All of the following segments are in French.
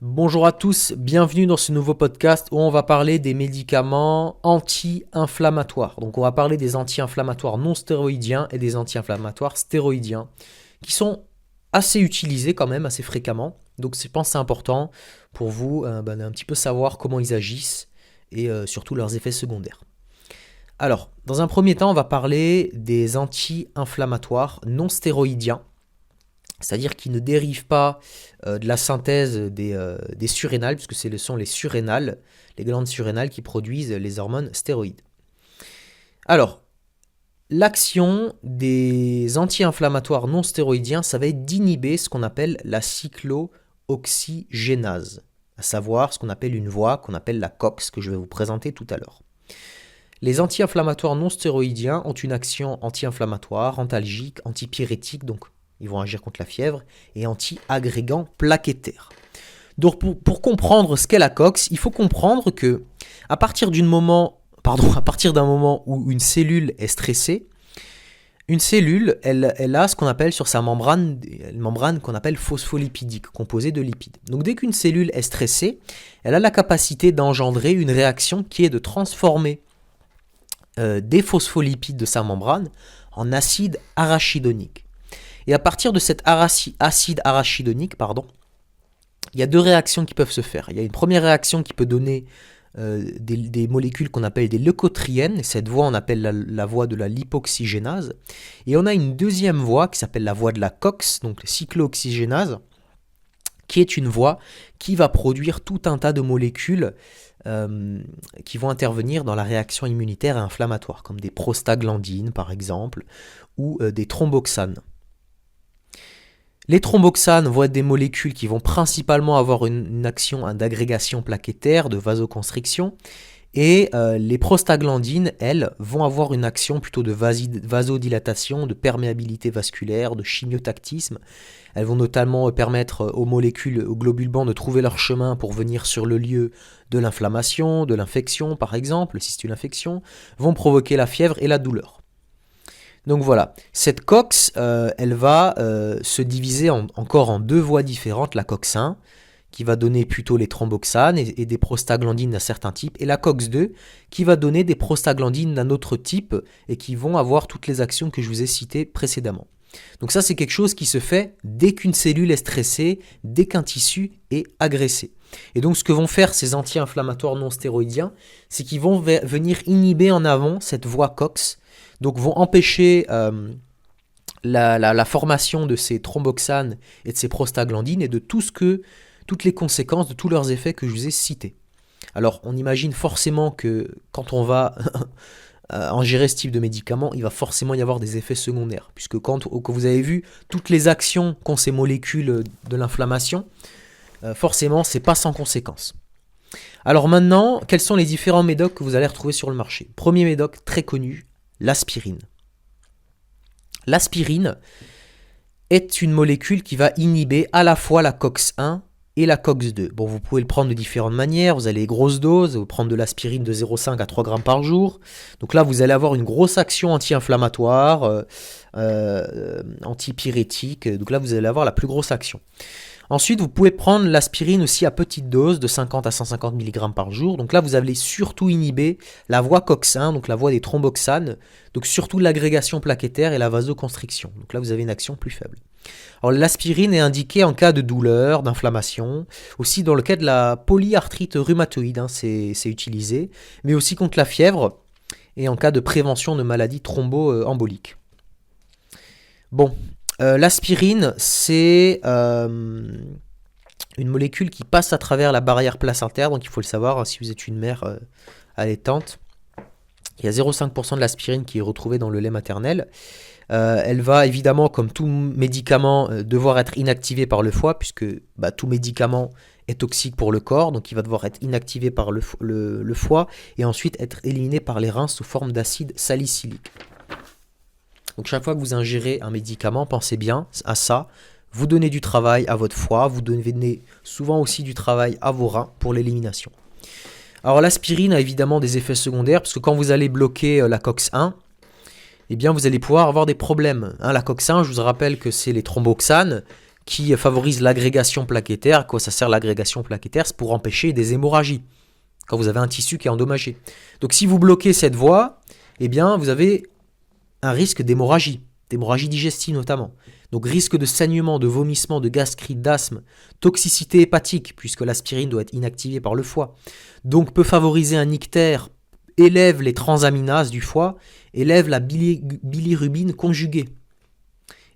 Bonjour à tous, bienvenue dans ce nouveau podcast où on va parler des médicaments anti-inflammatoires. Donc on va parler des anti-inflammatoires non stéroïdiens et des anti-inflammatoires stéroïdiens qui sont assez utilisés quand même, assez fréquemment. Donc je pense que c'est important pour vous d'un petit peu savoir comment ils agissent et surtout leurs effets secondaires. Alors, dans un premier temps, on va parler des anti-inflammatoires non stéroïdiens. C'est-à-dire qu'ils ne dérivent pas de la synthèse des surrénales, puisque ce sont les surrénales, les glandes surrénales qui produisent les hormones stéroïdes. Alors, l'action des anti-inflammatoires non stéroïdiens, ça va être d'inhiber ce qu'on appelle la cyclooxygénase, à savoir ce qu'on appelle une voie qu'on appelle la COX, que je vais vous présenter tout à l'heure. Les anti-inflammatoires non stéroïdiens ont une action anti-inflammatoire, antalgique, antipyrétique, donc ils vont agir contre la fièvre, et anti-agrégant plaquettaire. Donc pour comprendre ce qu'est la COX, il faut comprendre que à partir d'un moment où une cellule est stressée, une cellule, elle a ce qu'on appelle sur sa membrane, une membrane qu'on appelle phospholipidique, composée de lipides. Donc dès qu'une cellule est stressée, elle a la capacité d'engendrer une réaction qui est de transformer des phospholipides de sa membrane en acide arachidonique. Et à partir de cet acide arachidonique, il y a deux réactions qui peuvent se faire. Il y a une première réaction qui peut donner des molécules qu'on appelle des leucotriènes, et cette voie on appelle la voie de la lipoxygénase. Et on a une deuxième voie qui s'appelle la voie de la COX, donc la cyclooxygénase, qui est une voie qui va produire tout un tas de molécules qui vont intervenir dans la réaction immunitaire et inflammatoire, comme des prostaglandines par exemple, ou des thromboxanes. Les thromboxanes vont être des molécules qui vont principalement avoir une action d'agrégation plaquettaire, de vasoconstriction, et les prostaglandines, elles, vont avoir une action plutôt de vasodilatation, de perméabilité vasculaire, de chimiotactisme. Elles vont notamment permettre aux molécules, aux globules blancs de trouver leur chemin pour venir sur le lieu de l'inflammation, de l'infection par exemple, si c'est une infection, vont provoquer la fièvre et la douleur. Donc voilà, cette COX, elle va se diviser encore en deux voies différentes, la COX-1, qui va donner plutôt les thromboxanes et des prostaglandines d'un certain type, et la COX-2, qui va donner des prostaglandines d'un autre type, et qui vont avoir toutes les actions que je vous ai citées précédemment. Donc ça, c'est quelque chose qui se fait dès qu'une cellule est stressée, dès qu'un tissu est agressé. Et donc ce que vont faire ces anti-inflammatoires non stéroïdiens, c'est qu'ils vont venir inhiber en avant cette voie COX, donc vont empêcher la formation de ces thromboxanes et de ces prostaglandines et de toutes les conséquences, de tous leurs effets que je vous ai cités. Alors on imagine forcément que quand on va ingérer ce type de médicament, il va forcément y avoir des effets secondaires, puisque quand vous avez vu toutes les actions qu'ont ces molécules de l'inflammation, forcément c'est pas sans conséquences. Alors maintenant, quels sont les différents médocs que vous allez retrouver sur le marché ? Premier médoc très connu, l'aspirine. L'aspirine est une molécule qui va inhiber à la fois la COX-1 et la COX-2. Bon, vous pouvez le prendre de différentes manières. Vous allez grosses doses, vous prendre de l'aspirine de 0,5 à 3 grammes par jour. Donc là, vous allez avoir une grosse action anti-inflammatoire, antipyrétique. Donc là, vous allez avoir la plus grosse action. Ensuite, vous pouvez prendre l'aspirine aussi à petite dose de 50 à 150 mg par jour. Donc là, vous allez surtout inhiber la voie COX-1, donc la voie des thromboxanes, donc surtout l'agrégation plaquettaire et la vasoconstriction. Donc là, vous avez une action plus faible. Alors l'aspirine est indiquée en cas de douleur, d'inflammation, aussi dans le cas de la polyarthrite rhumatoïde, c'est utilisé, mais aussi contre la fièvre et en cas de prévention de maladies thromboemboliques. Bon. L'aspirine, c'est une molécule qui passe à travers la barrière placentaire, donc il faut le savoir si vous êtes une mère allaitante. Il y a 0,5% de l'aspirine qui est retrouvée dans le lait maternel. Elle va évidemment, comme tout médicament, devoir être inactivée par le foie, puisque tout médicament est toxique pour le corps, donc il va devoir être inactivé par le foie et ensuite être éliminé par les reins sous forme d'acide salicylique. Donc chaque fois que vous ingérez un médicament, pensez bien à ça. Vous donnez du travail à votre foie, vous donnez souvent aussi du travail à vos reins pour l'élimination. Alors l'aspirine a évidemment des effets secondaires, parce que quand vous allez bloquer la COX-1, eh bien vous allez pouvoir avoir des problèmes. La COX-1, je vous rappelle que c'est les thromboxanes qui favorise l'agrégation plaquettaire. À quoi ça sert l'agrégation plaquettaire? C'est pour empêcher des hémorragies, quand vous avez un tissu qui est endommagé. Donc si vous bloquez cette voie, eh bien vous avez un risque d'hémorragie digestive notamment. Donc risque de saignement, de vomissement, de gastrite, d'asthme, toxicité hépatique, puisque l'aspirine doit être inactivée par le foie. Donc peut favoriser un ictère, élève les transaminases du foie, élève la bilirubine conjuguée.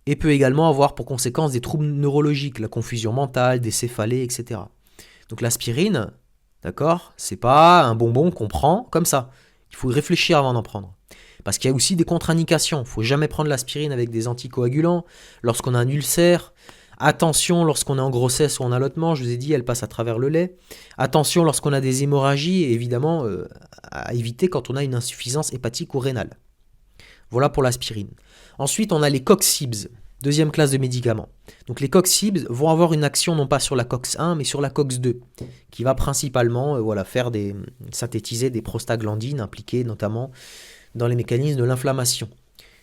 Et peut également avoir pour conséquence des troubles neurologiques, la confusion mentale, des céphalées, etc. Donc l'aspirine, d'accord, c'est pas un bonbon qu'on prend comme ça. Il faut réfléchir avant d'en prendre. Parce qu'il y a aussi des contre-indications. Il ne faut jamais prendre l'aspirine avec des anticoagulants. Lorsqu'on a un ulcère, attention lorsqu'on est en grossesse ou en allaitement, je vous ai dit, elle passe à travers le lait. Attention lorsqu'on a des hémorragies, et évidemment, à éviter quand on a une insuffisance hépatique ou rénale. Voilà pour l'aspirine. Ensuite, on a les COX-CIBS, deuxième classe de médicaments. Donc les COX-CIBS vont avoir une action non pas sur la COX-1, mais sur la COX-2, qui va principalement synthétiser des prostaglandines impliquées notamment dans les mécanismes de l'inflammation.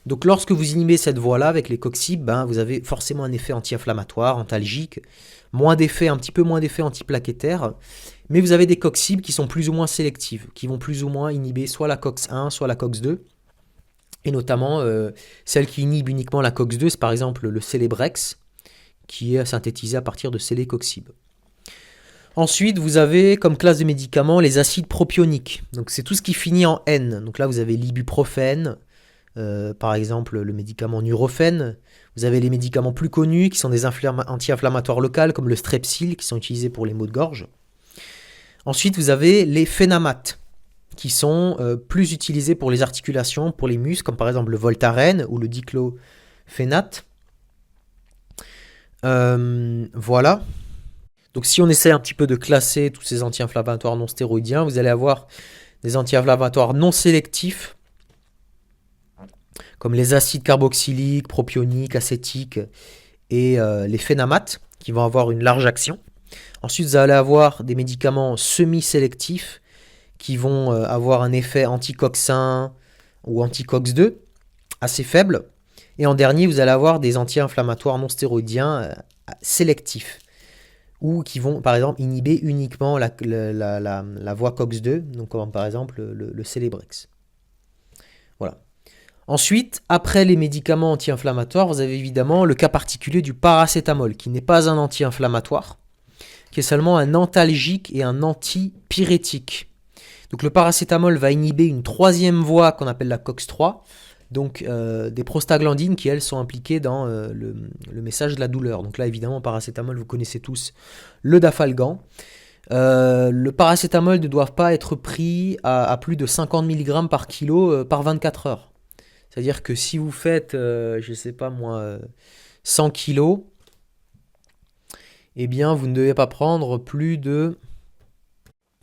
Donc lorsque vous inhibez cette voie-là avec les COX-CIBS, vous avez forcément un effet anti-inflammatoire, antalgique, un petit peu moins d'effet antiplaquettaire, mais vous avez des COX-CIBS qui sont plus ou moins sélectives, qui vont plus ou moins inhiber soit la COX-1, soit la COX-2, et notamment celle qui inhibe uniquement la COX-2, c'est par exemple le Celebrex, qui est synthétisé à partir de Celecoxib. Ensuite, vous avez comme classe de médicaments les acides propioniques. Donc c'est tout ce qui finit en N. Donc là, vous avez l'ibuprofène, par exemple le médicament Nurofen. Vous avez les médicaments plus connus qui sont des anti-inflammatoires locaux comme le Strepsil qui sont utilisés pour les maux de gorge. Ensuite, vous avez les phénamates qui sont plus utilisés pour les articulations, pour les muscles, comme par exemple le Voltaren ou le diclofénate. Voilà. Donc si on essaie un petit peu de classer tous ces anti-inflammatoires non stéroïdiens, vous allez avoir des anti-inflammatoires non sélectifs, comme les acides carboxyliques, propioniques, acétiques et les phénamates, qui vont avoir une large action. Ensuite, vous allez avoir des médicaments semi-sélectifs, qui vont avoir un effet anti-COX-1 ou anti-COX-2, assez faible. Et en dernier, vous allez avoir des anti-inflammatoires non stéroïdiens sélectifs, ou qui vont par exemple inhiber uniquement la voie COX-2, donc comme par exemple le Celebrex. Voilà. Ensuite, après les médicaments anti-inflammatoires, vous avez évidemment le cas particulier du paracétamol, qui n'est pas un anti-inflammatoire, qui est seulement un antalgique et un antipyrétique. Donc le paracétamol va inhiber une troisième voie qu'on appelle la COX-3, donc des prostaglandines qui, elles, sont impliquées dans le message de la douleur. Donc là, évidemment, paracétamol, vous connaissez tous le Dafalgan. Le paracétamol ne doit pas être pris à plus de 50 mg par kilo par 24 heures. C'est-à-dire que si vous faites, 100 kg, eh bien, vous ne devez pas prendre plus de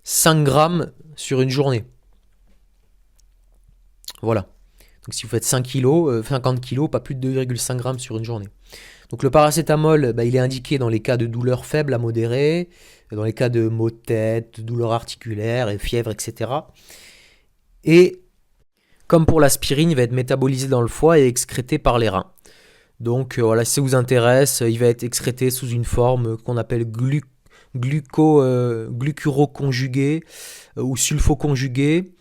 5 grammes sur une journée. Voilà. Donc si vous faites 50 kg, pas plus de 2,5 grammes sur une journée. Donc le paracétamol, il est indiqué dans les cas de douleurs faibles à modérées, dans les cas de maux de tête, de douleurs articulaires, et fièvre, etc. Et comme pour l'aspirine, il va être métabolisé dans le foie et excrété par les reins. Donc voilà, si ça vous intéresse, il va être excrété sous une forme qu'on appelle glucuroconjugué ou sulfoconjugué.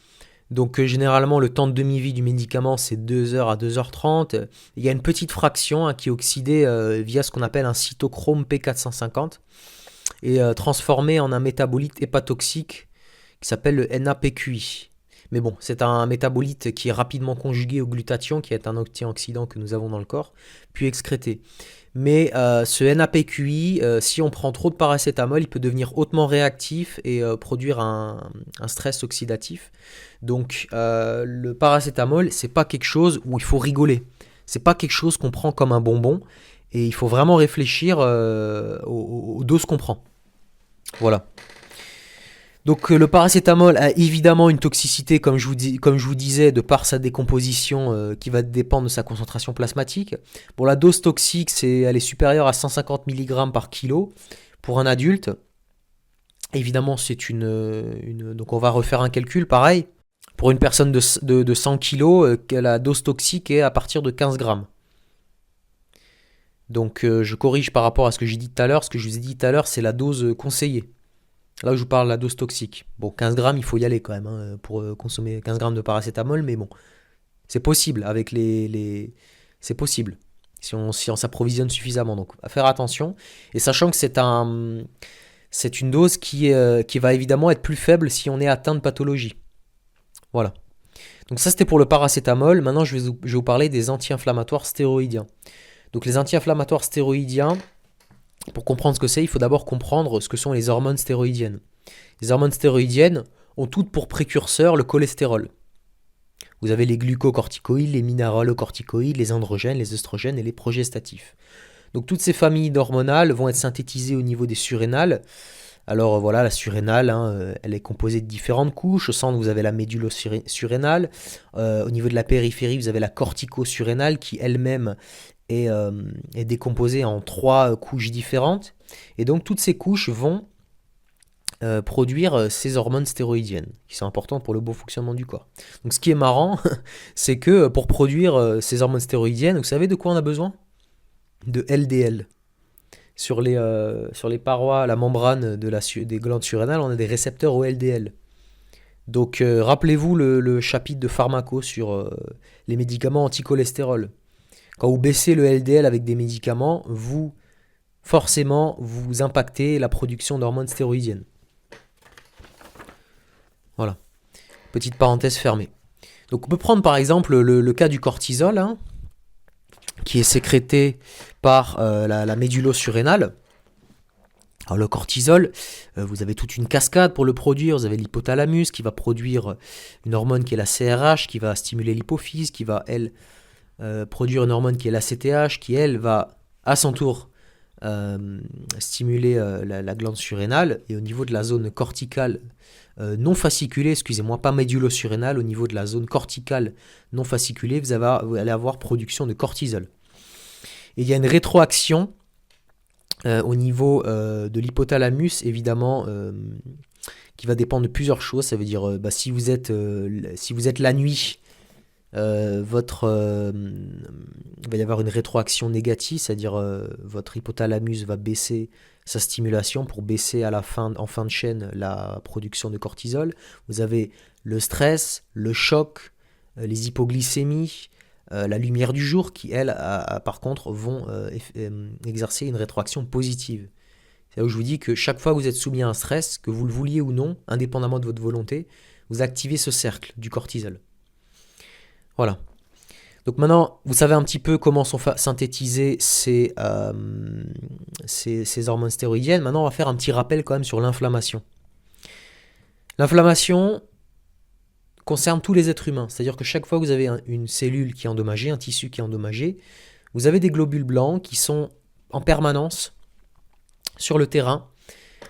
Donc généralement le temps de demi-vie du médicament c'est 2h à 2h30. Il y a une petite fraction qui est oxydée via ce qu'on appelle un cytochrome P450 et transformé en un métabolite hépatotoxique qui s'appelle le NAPQI. Mais bon, c'est un métabolite qui est rapidement conjugué au glutathion, qui est un antioxydant que nous avons dans le corps, puis excrété. Mais ce NAPQI, si on prend trop de paracétamol, il peut devenir hautement réactif et produire un stress oxydatif. Donc le paracétamol, c'est pas quelque chose où il faut rigoler. C'est pas quelque chose qu'on prend comme un bonbon. Et il faut vraiment réfléchir aux doses qu'on prend. Voilà. Donc le paracétamol a évidemment une toxicité, comme je vous disais, de par sa décomposition qui va dépendre de sa concentration plasmatique. Bon, la dose toxique, elle est supérieure à 150 mg par kilo pour un adulte. Évidemment, donc on va refaire un calcul pareil. Pour une personne de 100 kg, la dose toxique est à partir de 15 grammes. Donc je corrige par rapport à ce que j'ai dit tout à l'heure. Ce que je vous ai dit tout à l'heure, c'est la dose conseillée. Là où je vous parle de la dose toxique. Bon, 15 grammes, il faut y aller quand même pour consommer 15 grammes de paracétamol, mais bon, c'est possible avec c'est possible si on s'approvisionne suffisamment. Donc, à faire attention. Et sachant que c'est une dose qui va évidemment être plus faible si on est atteint de pathologie. Voilà. Donc ça, c'était pour le paracétamol. Maintenant, je vais vous parler des anti-inflammatoires stéroïdiens. Donc les anti-inflammatoires stéroïdiens, pour comprendre ce que c'est, il faut d'abord comprendre ce que sont les hormones stéroïdiennes. Les hormones stéroïdiennes ont toutes pour précurseur le cholestérol. Vous avez les glucocorticoïdes, les minéralocorticoïdes, les androgènes, les œstrogènes et les progestatifs. Donc toutes ces familles d'hormonales vont être synthétisées au niveau des surrénales. Alors voilà, la surrénale, elle est composée de différentes couches. Au centre, vous avez la médulo-surrénale. Au niveau de la périphérie, vous avez la cortico-surrénale qui elle-même est décomposée en 3 couches différentes. Et donc toutes ces couches vont produire ces hormones stéroïdiennes qui sont importantes pour le bon fonctionnement du corps. Donc ce qui est marrant, c'est que pour produire ces hormones stéroïdiennes, vous savez de quoi on a besoin? De LDL. Sur les parois, la membrane des glandes surrénales, on a des récepteurs au LDL. Donc rappelez-vous le chapitre de pharmaco sur les médicaments anti-cholestérol. Quand vous baissez le LDL avec des médicaments, forcément, vous impactez la production d'hormones stéroïdiennes. Voilà. Petite parenthèse fermée. Donc on peut prendre par exemple le cas du cortisol, qui est sécrété par la médulo-surrénale. Alors le cortisol, vous avez toute une cascade pour le produire. Vous avez l'hypothalamus qui va produire une hormone qui est la CRH, qui va stimuler l'hypophyse, qui va, elle, produire une hormone qui est la CTH, qui, elle, va à son tour stimuler la glande surrénale. Et au niveau de la zone corticale non fasciculée, excusez-moi, pas médulo-surrénale, au niveau de la zone corticale non fasciculée, vous allez avoir production de cortisol. Et il y a une rétroaction au niveau de l'hypothalamus, évidemment, qui va dépendre de plusieurs choses. Ça veut dire, si vous êtes la nuit, il va y avoir une rétroaction négative, c'est-à-dire votre hypothalamus va baisser sa stimulation pour baisser en fin de chaîne la production de cortisol. Vous avez le stress, le choc, les hypoglycémies, la lumière du jour qui, elles, par contre, vont exercer une rétroaction positive. C'est là où je vous dis que chaque fois que vous êtes soumis à un stress, que vous le vouliez ou non, indépendamment de votre volonté, vous activez ce cercle du cortisol. Voilà. Donc maintenant, vous savez un petit peu comment sont synthétisées ces hormones stéroïdiennes. Maintenant, on va faire un petit rappel quand même sur l'inflammation. L'inflammation concerne tous les êtres humains. C'est-à-dire que chaque fois que vous avez une cellule qui est endommagée, un tissu qui est endommagé, vous avez des globules blancs qui sont en permanence sur le terrain,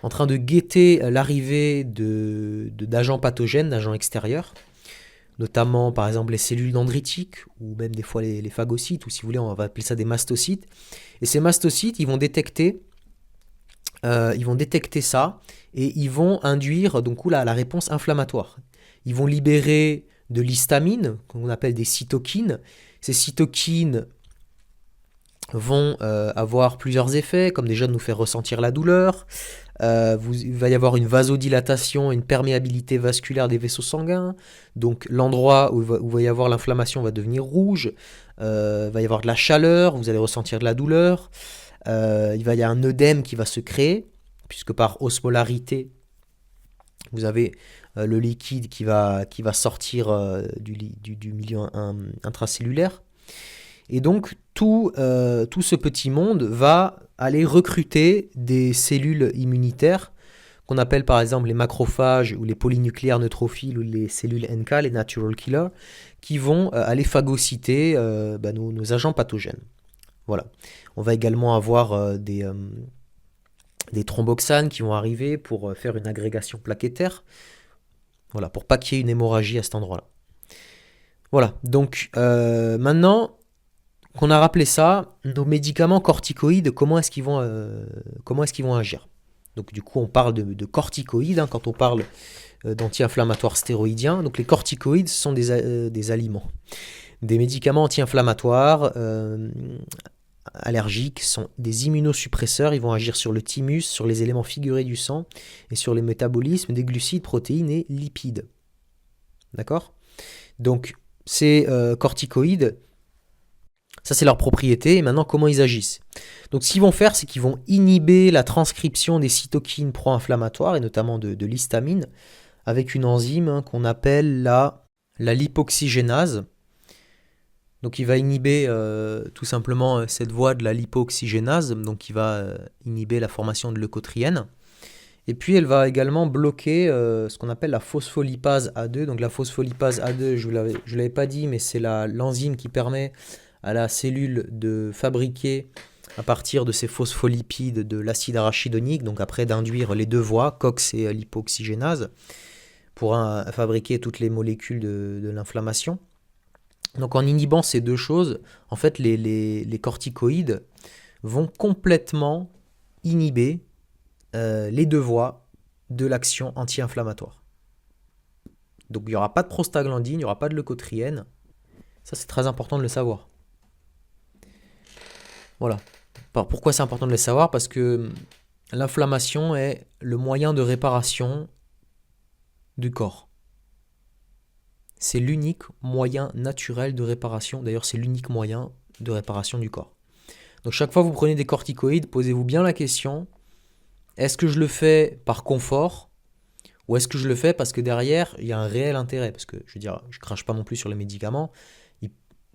en train de guetter l'arrivée d'agents pathogènes, d'agents extérieurs, notamment par exemple les cellules dendritiques, ou même des fois les phagocytes, ou si vous voulez, on va appeler ça des mastocytes. Et ces mastocytes, ils vont détecter ça, et ils vont induire donc la réponse inflammatoire. Ils vont libérer de l'histamine, qu'on appelle des cytokines. Ces cytokines vont avoir plusieurs effets, comme déjà de nous faire ressentir la douleur. Il va y avoir une vasodilatation, une perméabilité vasculaire des vaisseaux sanguins. Donc l'endroit où il va y avoir l'inflammation va devenir rouge. Il va y avoir de la chaleur, vous allez ressentir de la douleur. Il va y avoir un œdème qui va se créer, puisque par osmolarité, vous avez le liquide qui va sortir du milieu intracellulaire. Et donc, tout ce petit monde va aller recruter des cellules immunitaires qu'on appelle par exemple les macrophages ou les polynucléaires neutrophiles ou les cellules NK, les natural killers, qui vont aller phagocyter nos agents pathogènes. Voilà. On va également avoir des thromboxanes qui vont arriver pour faire une agrégation plaquettaire. Voilà, pour pas qu'il y ait une hémorragie à cet endroit-là. Voilà, donc maintenant qu'on a rappelé ça, nos médicaments corticoïdes, comment est-ce qu'ils vont agir? Donc du coup, on parle de corticoïdes quand on parle d'anti-inflammatoires stéroïdiens. Donc les corticoïdes, ce sont des aliments, des médicaments anti-inflammatoires allergiques sont des immunosuppresseurs. Ils vont agir sur le thymus, sur les éléments figurés du sang et sur les métabolismes des glucides, protéines et lipides. D'accord ? Donc, ces corticoïdes, ça c'est leur propriété. Et maintenant, comment ils agissent ? Donc, ce qu'ils vont faire, c'est qu'ils vont inhiber la transcription des cytokines pro-inflammatoires et notamment de l'histamine avec une enzyme qu'on appelle la lipoxygénase. Donc il va inhiber tout simplement cette voie de la lipoxygénase, donc il va inhiber la formation de leucotriène. Et puis elle va également bloquer ce qu'on appelle la phospholipase A2. Donc la phospholipase A2, je ne l'avais pas dit, mais c'est l'enzyme qui permet à la cellule de fabriquer à partir de ces phospholipides de l'acide arachidonique, donc après d'induire les deux voies, COX et lipoxygénase, pour fabriquer toutes les molécules de l'inflammation. Donc en inhibant ces deux choses, en fait les corticoïdes vont complètement inhiber les deux voies de l'action anti-inflammatoire. Donc il n'y aura pas de prostaglandine, il n'y aura pas de leucotriène. Ça c'est très important de le savoir. Voilà. Pourquoi c'est important de le savoir ? Parce que l'inflammation est le moyen de réparation du corps. C'est l'unique moyen naturel de réparation. D'ailleurs, c'est l'unique moyen de réparation du corps. Donc, chaque fois que vous prenez des corticoïdes, posez-vous bien la question, est-ce que je le fais par confort ou est-ce que je le fais parce que derrière, il y a un réel intérêt ? Parce que, je veux dire, je ne crache pas non plus sur les médicaments.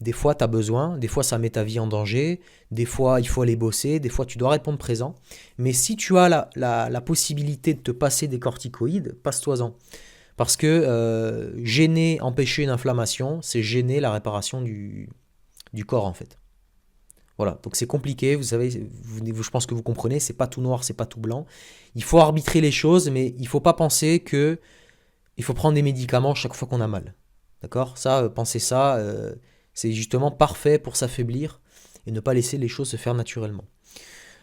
Des fois, tu as besoin, des fois, ça met ta vie en danger, des fois, il faut aller bosser, des fois, tu dois répondre présent. Mais si tu as la possibilité de te passer des corticoïdes, passe-toi-en. Parce que gêner, empêcher une inflammation, c'est gêner la réparation du corps en fait. Voilà, donc c'est compliqué, vous savez, je pense que vous comprenez, c'est pas tout noir, c'est pas tout blanc. Il faut arbitrer les choses, mais il faut pas penser que il faut prendre des médicaments chaque fois qu'on a mal. D'accord ? Ça, pensez ça, c'est justement parfait pour s'affaiblir et ne pas laisser les choses se faire naturellement.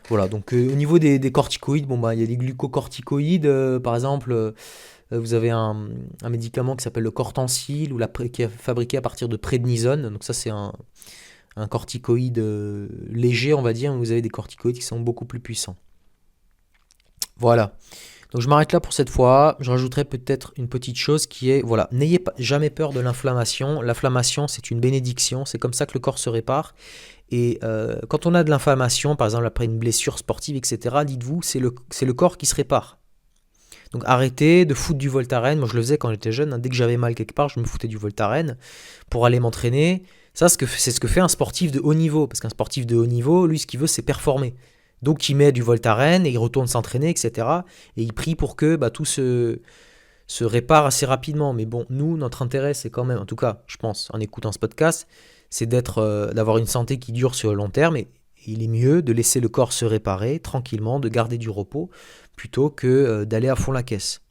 Voilà, donc au niveau des corticoïdes, il y a des glucocorticoïdes, par exemple. Vous avez un médicament qui s'appelle le Cortencil qui est fabriqué à partir de prédnisone. Donc ça, c'est un corticoïde léger, on va dire. Vous avez des corticoïdes qui sont beaucoup plus puissants. Voilà. Donc je m'arrête là pour cette fois. Je rajouterai peut-être une petite chose qui est, voilà, n'ayez jamais peur de l'inflammation. L'inflammation, c'est une bénédiction. C'est comme ça que le corps se répare. Et quand on a de l'inflammation, par exemple après une blessure sportive, etc., dites-vous, c'est le corps qui se répare. Donc arrêtez de foutre du Voltaren. Moi je le faisais quand j'étais jeune, dès que j'avais mal quelque part, je me foutais du Voltaren pour aller m'entraîner. Ça, c'est ce que fait un sportif de haut niveau. Parce qu'un sportif de haut niveau, lui, ce qu'il veut, c'est performer. Donc il met du Voltaren et il retourne s'entraîner, etc. Et il prie pour que tout se répare assez rapidement. Mais bon, nous, notre intérêt, c'est quand même, en tout cas, je pense, en écoutant ce podcast, c'est d'avoir une santé qui dure sur le long terme. Et il est mieux de laisser le corps se réparer tranquillement, de garder du repos, plutôt que d'aller à fond la caisse.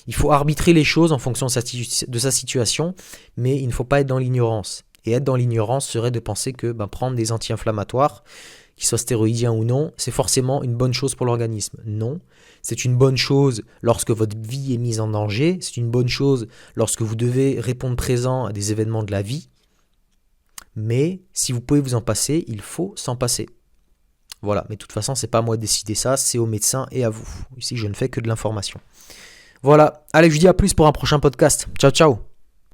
Il faut arbitrer les choses en fonction de sa situation, mais il ne faut pas être dans l'ignorance. Et être dans l'ignorance serait de penser que prendre des anti-inflammatoires, qu'ils soient stéroïdiens ou non, c'est forcément une bonne chose pour l'organisme. Non, c'est une bonne chose lorsque votre vie est mise en danger, c'est une bonne chose lorsque vous devez répondre présent à des événements de la vie, mais si vous pouvez vous en passer, il faut s'en passer. Voilà, mais de toute façon, c'est pas à moi de décider ça, c'est au médecin et à vous. Ici, je ne fais que de l'information. Voilà, allez, je vous dis à plus pour un prochain podcast. Ciao, ciao.